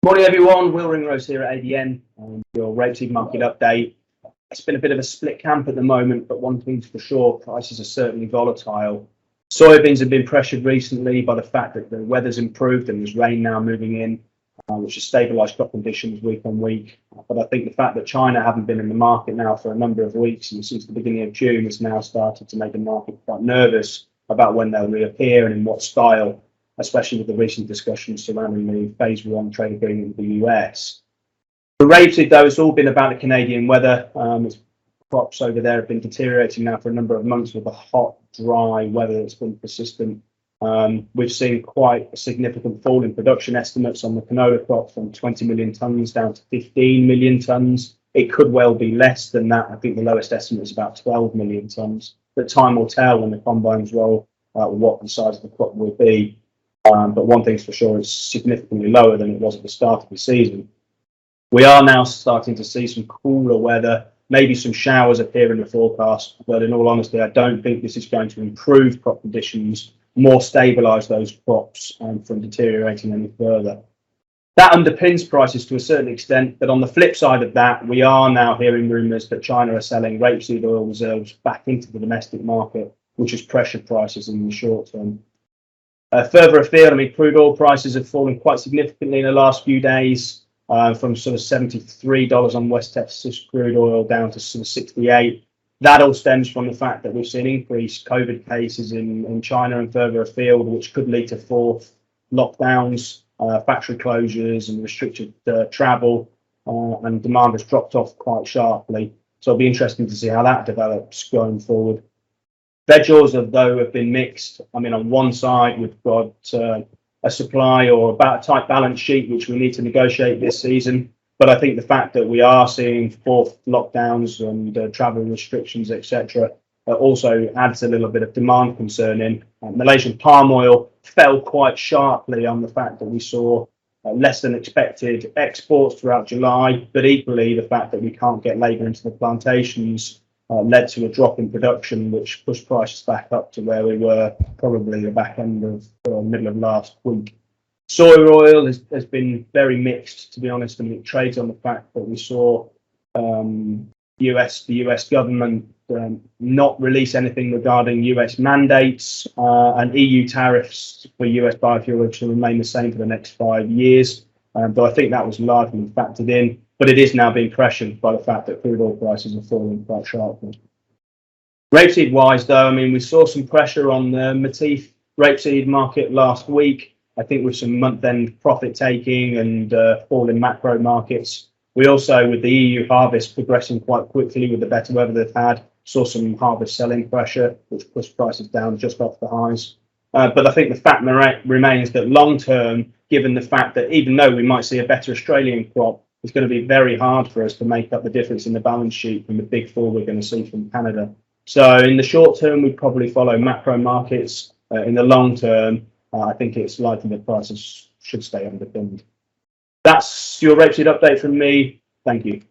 Morning everyone, Will Ringrose here at ADN, your rapeseed market update. It's been a bit of a split camp at the moment, but one thing's for sure, prices are certainly volatile. Soybeans have been pressured recently by the fact that the weather's improved and there's rain now moving in, which has stabilised crop conditions week on week. But I think the fact that China haven't been in the market now for a number of weeks and since the beginning of June has now started to make the market quite nervous about when they'll reappear and in what style, especially with the recent discussions surrounding the phase 1 trade agreement with the US. For rapeseed, though, it's all been about the Canadian weather. Crops over there have been deteriorating now for a number of months with the hot, dry weather that's been persistent. We've seen quite a significant fall in production estimates on the canola crop from 20 million tonnes down to 15 million tonnes. It could well be less than that. I think the lowest estimate is about 12 million tonnes. But time will tell when the combines roll what the size of the crop will be. But one thing's for sure, it's significantly lower than it was at the start of the season. We are now starting to see some cooler weather, maybe some showers appear in the forecast, but in all honesty, I don't think this is going to improve crop conditions, more stabilise those crops from deteriorating any further. That underpins prices to a certain extent, but on the flip side of that, we are now hearing rumours that China are selling rapeseed oil reserves back into the domestic market, which has pressured prices in the short term. Further afield, crude oil prices have fallen quite significantly in the last few days, from sort of $73 on West Texas crude oil down to sort of 68. That all stems from the fact that we've seen increased COVID cases in China and further afield, which could lead to fourth lockdowns, factory closures and restricted travel, and demand has dropped off quite sharply. So it'll be interesting to see how that develops going forward. Veg oils, though, have been mixed. On one side, we've got a supply or about a tight balance sheet, which we need to negotiate this season. But I think the fact that we are seeing fourth lockdowns and travel restrictions, etc., also adds a little bit of demand concern in. Malaysian palm oil fell quite sharply on the fact that we saw less than expected exports throughout July, but equally the fact that we can't get labour into the plantations led to a drop in production, which pushed prices back up to where we were probably the back end of middle of last week. Soy oil has been very mixed, to be honest, and it trades on the fact that we saw the US government not release anything regarding US mandates, and EU tariffs for US biofuel to remain the same for the next 5 years. But I think that was largely factored in. But it is now being pressured by the fact that crude oil prices are falling quite sharply. Rapeseed wise, though, we saw some pressure on the Matif rapeseed market last week. I think with some month-end profit taking and fall in macro markets. We also, with the EU harvest progressing quite quickly with the better weather they've had, saw some harvest selling pressure, which pushed prices down just off the highs. But I think the fact remains that long term, given the fact that even though we might see a better Australian crop, it's going to be very hard for us to make up the difference in the balance sheet from the big fall we're going to see from Canada. So in the short term, we'd probably follow macro markets. In the long term, I think it's likely that prices should stay underpinned. That's your rapeseed update from me. Thank you.